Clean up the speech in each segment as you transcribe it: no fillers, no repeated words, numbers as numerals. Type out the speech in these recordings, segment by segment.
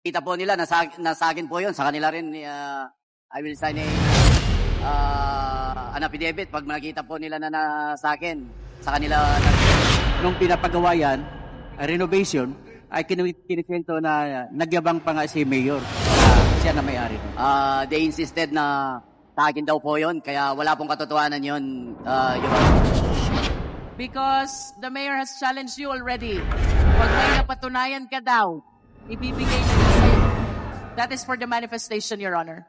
Kita po nila, nasa akin po yun. Sa kanila rin, I will sign an affidavit pag nakita po nila na sa akin. Sa kanila. Nung pinapagawa yan, renovation, ay kinikwento na nagyabang pa nga si Mayor. Siya na may-ari. They insisted na sa akin daw po yun. Kaya wala pong katotohanan yun, Your Honor. Because the mayor has challenged you already. Pag may napatunayan ka daw, ibibigay niya sa'yo. That is for the manifestation, Your Honor.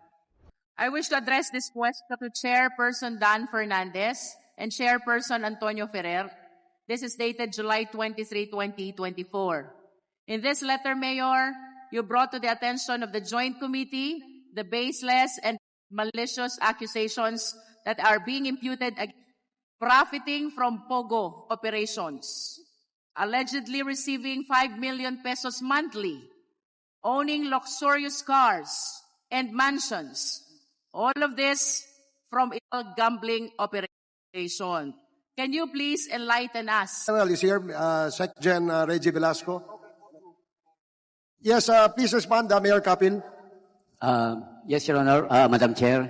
I wish to address this question to Chairperson Dan Fernandez and Chairperson Antonio Ferrer. This is dated July 23, 2024. In this letter, Mayor, you brought to the attention of the Joint Committee the baseless and malicious accusations that are being imputed against profiting from POGO operations, allegedly receiving 5 million pesos monthly, owning luxurious cars and mansions, all of this from illegal gambling operation. Can you please enlighten us? General is here, Sec Gen Reggie Velasco. Yes, please respond, Mayor Kapil. Yes, Your Honor, Madam Chair.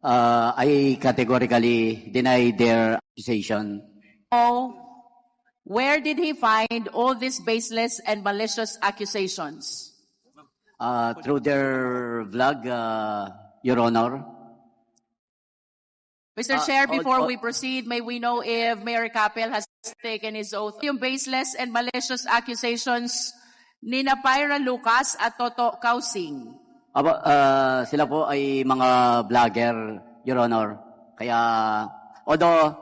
I categorically deny their accusation. Oh, where did he find all these baseless and malicious accusations? Through their vlog, Your Honor. Mr. Chair, before we proceed, may we know if Mayor Capel has taken his oath? Yung baseless and malicious accusations ni Pyra Lucas at Toto Kausing. Sila po ay mga vlogger, Your Honor. Kaya, although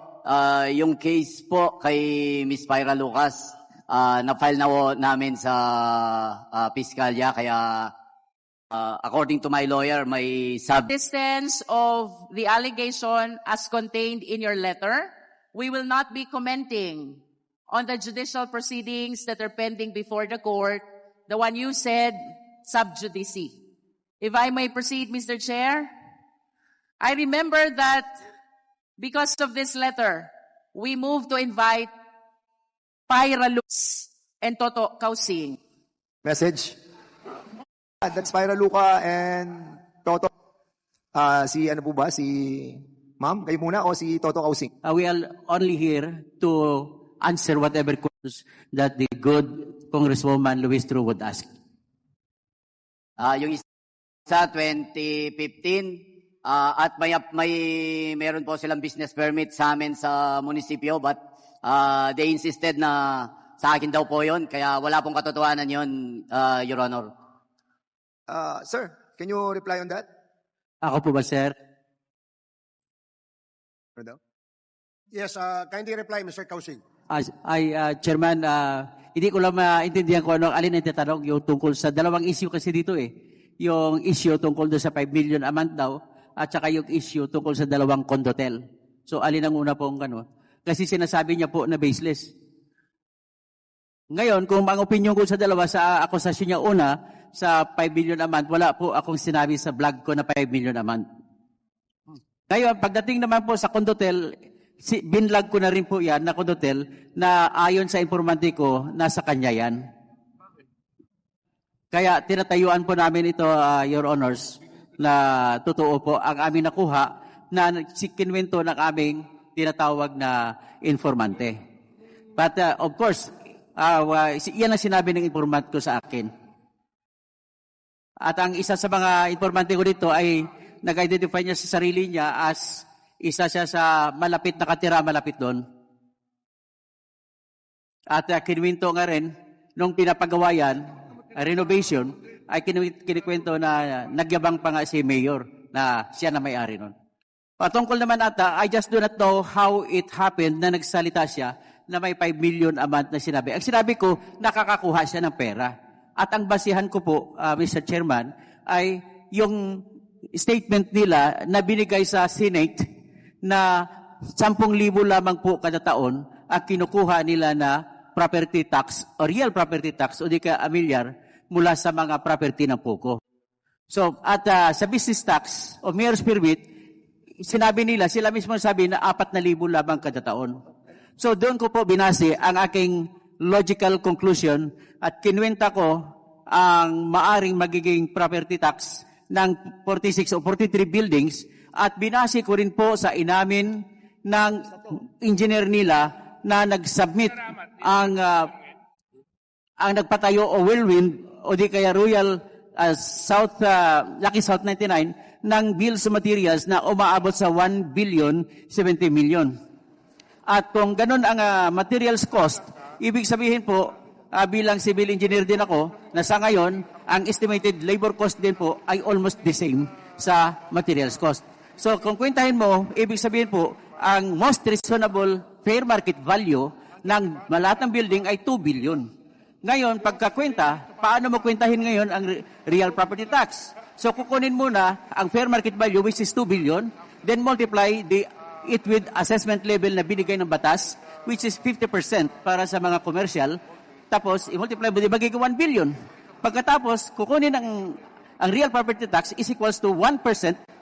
yung case po kay Miss Pyra Lucas, na-file na po namin sa piskalya, kaya according to my lawyer, may Distance of the allegation as contained in your letter, we will not be commenting on the judicial proceedings that are pending before the court, the one you said, sub judice. If I may proceed, Mr. Chair, I remember that because of this letter, we moved to invite Pyra Lucas and Toto Kausing. Message. That's Pyra Luca and Toto. Si ano po ba? Si Ma'am? Kayo muna o si Toto Kausing? We are only here to answer whatever questions that the good Congresswoman Luis Tru would ask. yung sa 2015 at meron po silang business permit sa amin sa munisipyo, but they insisted na sa akin daw po yun, kaya wala pong katotohanan yun, Your Honor. Sir, can you reply on that? Ako po ba, sir? Yes, kindly reply, Mr. Kausing. Chairman, hindi ko lang maintindihan ko alin ang tatanong yung tungkol sa dalawang issue kasi dito eh. Yung issue tungkol doon sa 5 million a month daw at saka yung issue tungkol sa dalawang condotel. So alin ang una pong kasi sinasabi niya po na baseless. Ngayon, kung ang opinion ko sa dalawa sa akusasyon niya una sa 5 million a month, wala po akong sinabi sa vlog ko na 5 million a month. Ngayon, pagdating naman po sa condotel, binlog ko na rin po yan na condotel na ayon sa informante ko, nasa kanya yan. Kaya tinatayuan po namin ito, Your Honors, na totoo po ang aming nakuha na kinwento ng aming tinatawag na informante. But of course, yan ang sinabi ng informant ko sa akin. At ang isa sa mga informante ko dito ay nag-identify niya sa sarili niya as isa siya sa malapit na katira, malapit doon. At kinwento nga rin, nung pinapagawa yan, renovation, ay kinikwento na nagyabang pa nga si Mayor na siya na may-ari nun. Patungkol naman ata, I just do not know how it happened na nagsalita siya na may 5 million a month na sinabi. Ang sinabi ko, nakakakuha siya ng pera. At ang basihan ko po, Mr. Chairman, ay yung statement nila na binigay sa Senate na 10,000 lamang po kada taon ang kinukuha nila na property tax o real property tax o di ka amilyar mula sa mga property ng POGO. So, at sa business tax o mayor's permit, sinabi nila, sila mismo sabi na 4,000 lamang kada taon. So, doon ko po binase ang aking logical conclusion at kinwenta ko ang maaring magiging property tax ng 46 o 43 buildings at binase ko rin po sa inamin ng engineer nila na nag-submit ang nagpatayo o Whirlwind o di kaya Royal Lucky South 99 ng bills of materials na umaabot sa 1 billion 70 million. At kung ganun ang materials cost, ibig sabihin po, bilang civil engineer din ako, na sa ngayon, ang estimated labor cost din po ay almost the same sa materials cost. So kung kwentahin mo, ibig sabihin po, ang most reasonable fair market value ng lahat ng building ay 2 billion. Ngayon, pagkakwenta, paano mo kwentahin ngayon ang real property tax? So kukunin muna ang fair market value which is 2 billion, then multiply it with assessment level na binigay ng batas which is 50% para sa mga commercial, tapos i-multiply mo, magiging 1 billion. Pagkatapos, kukunin ang real property tax is equals to 1%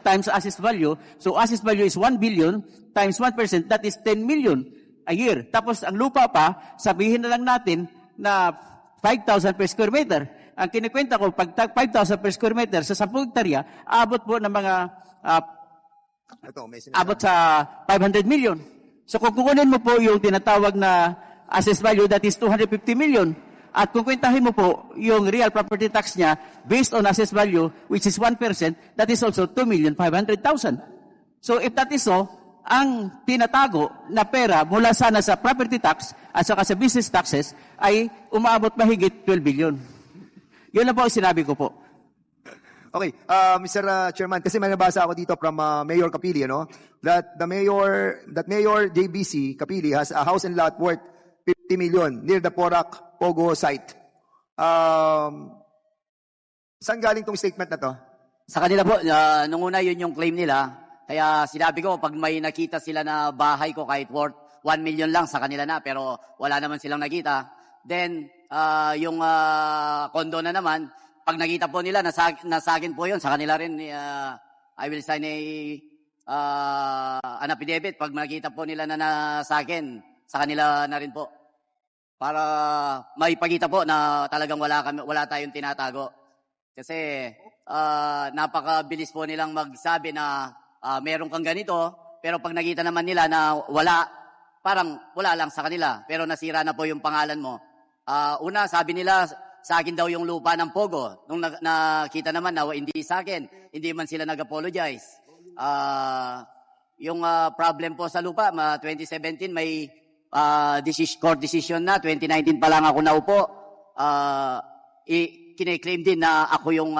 times assessed value. So assessed value is 1 billion times 1%, that is 10 million a year. Tapos ang lupa pa, sabihin na lang natin na 5,000 per square meter. Ang kinikwenta ko, pag 5,000 per square meter sa 10 hektarya, abot po ng mga abot sa 500 million. So kung kukunin mo po yung tinatawag na assessed value, that is 250 million. At kung kwentahin mo po yung real property tax niya based on assessed value, which is 1%, that is also 2,500,000. So if that is so, ang tinatago na pera mula sana sa property tax at saka sa business taxes ay umaabot mahigit 12 billion. Yun lang po ang sinabi ko po. Okay, Mr. Chairman, kasi may nabasa ako dito from Mayor Capili, that Mayor JBC Capili has a house and lot worth 50 million near the Porac Pogo site. Saan galing tong statement na to? Sa kanila po, nung una yun yung claim nila. Kaya sinabi ko, pag may nakita sila na bahay ko kahit worth 1 million lang sa kanila na, pero wala naman silang nakita. Then, yung condo na naman, pag nakita po nila, nasa akin po yun, sa kanila rin, I will sign an affidavit. Pag nakita po nila na nasa akin, sa kanila na rin po. Para maipakita po na talagang wala tayong tinatago. Kasi napakabilis po nilang magsabi na meron kang ganito, pero pag nakita naman nila na wala, parang wala lang sa kanila, pero nasira na po yung pangalan mo. Una, sabi nila, sa akin daw yung lupa ng Pogo. Nung nakita naman na hindi sa akin, hindi man sila nag-apologize. Yung problem po sa lupa, 2017 may court decision na, 2019 pa lang ako naupo. Kine-claim din na ako yung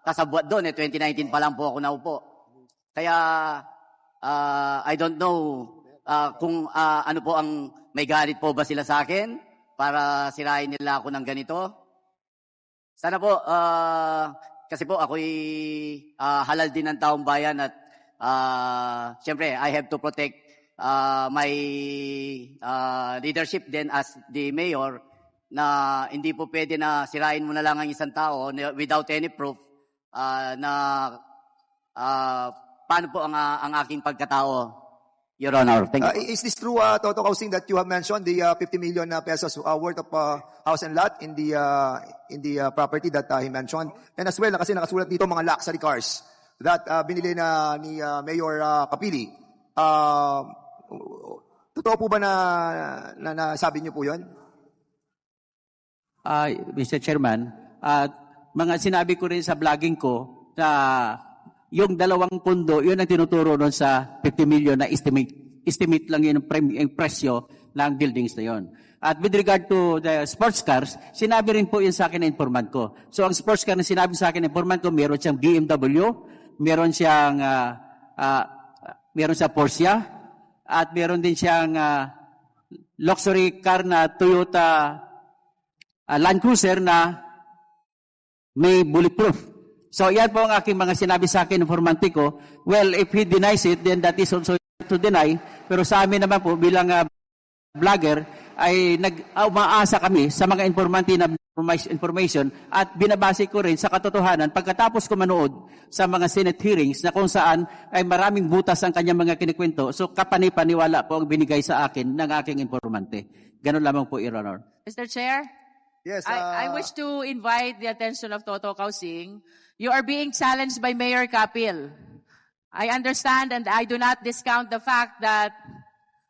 kasabwat doon, 2019 pa lang po ako naupo. Kaya, I don't know kung ano po ang may galit po ba sila sa akin para sirain nila ako ng ganito. Sana po, kasi po ako'y halal din ng taong bayan at siyempre, I have to protect my leadership then as the mayor na hindi po pwede na sirain mo na lang ang isang tao without any proof na paano po ang aking pagkatao, Your Honor. Thank you. Is this true, Toto Kausing, that you have mentioned the 50 million pesos worth of house and lot in the property that he mentioned? And as well, kasi nakasulat dito mga luxury cars that binili na ni Mayor Capili. Totoo po ba na sabi niyo po yun? Mr. Chairman, mga sinabi ko rin sa vlogging ko na yung dalawang pundo, yun ang tinuturo nun sa 50 million na estimate lang yun yung presyo ng buildings na yun. At with regard to the sports cars, sinabi rin po yun sa akin na informant ko. So ang sports car na sinabi sa akin na informant ko, meron siyang BMW, meron siyang Porsche, at meron din siyang luxury car na Toyota Land Cruiser na may bulletproof. So yan po ang aking mga sinabi sa akin, informanti ko. Well, if he denies it, then that is also to deny. Pero sa amin naman po, bilang vlogger, ay umaasa kami sa mga informanti na information at binabase ko rin sa katotohanan pagkatapos ko manood sa mga Senate hearings na kung saan ay maraming butas ang kanyang mga kinikwento. So kapanipaniwala po ang binigay sa akin ng aking informante. Ganun lamang po, Your Honor. Mr. Chair? Yes, I wish to invite the attention of Toto Kausing. You are being challenged by Mayor Kapil. I understand and I do not discount the fact that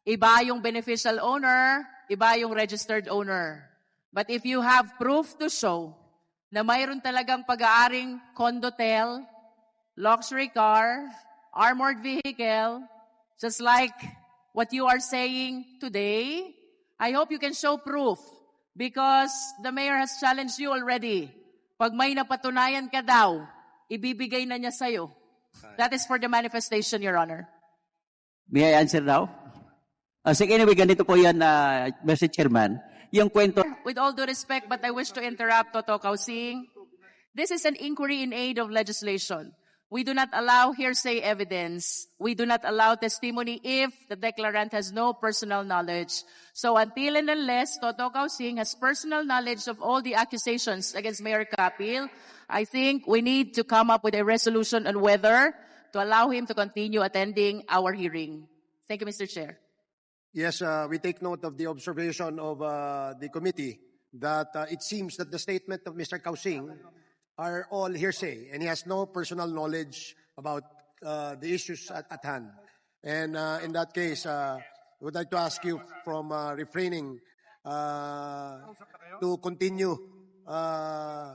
iba yung beneficial owner, iba yung registered owner. But if you have proof to show na mayroon talagang pag-aaring condotel, luxury car, armored vehicle, just like what you are saying today, I hope you can show proof because the mayor has challenged you already. Pag may napatunayan ka daw, ibibigay na niya sa'yo. That is for the manifestation, Your Honor. May I answer now? Sige, anyway, ganito po yan, Mr. Chairman. Yung kwento, With all due respect, but I wish to interrupt Toto Kausing. This is an inquiry in aid of legislation. We do not allow hearsay evidence. We do not allow testimony if the declarant has no personal knowledge. So until and unless Toto Kausing has personal knowledge of all the accusations against Mayor Kapil, I think we need to come up with a resolution on whether to allow him to continue attending our hearing. Thank you, Mr. Chair. Yes, we take note of the observation of the committee that it seems that the statement of Mr. Kausing are all hearsay and he has no personal knowledge about the issues at hand. And in that case, I would like to ask you from refraining to continue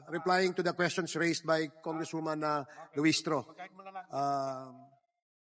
replying to the questions raised by Congresswoman Luistro.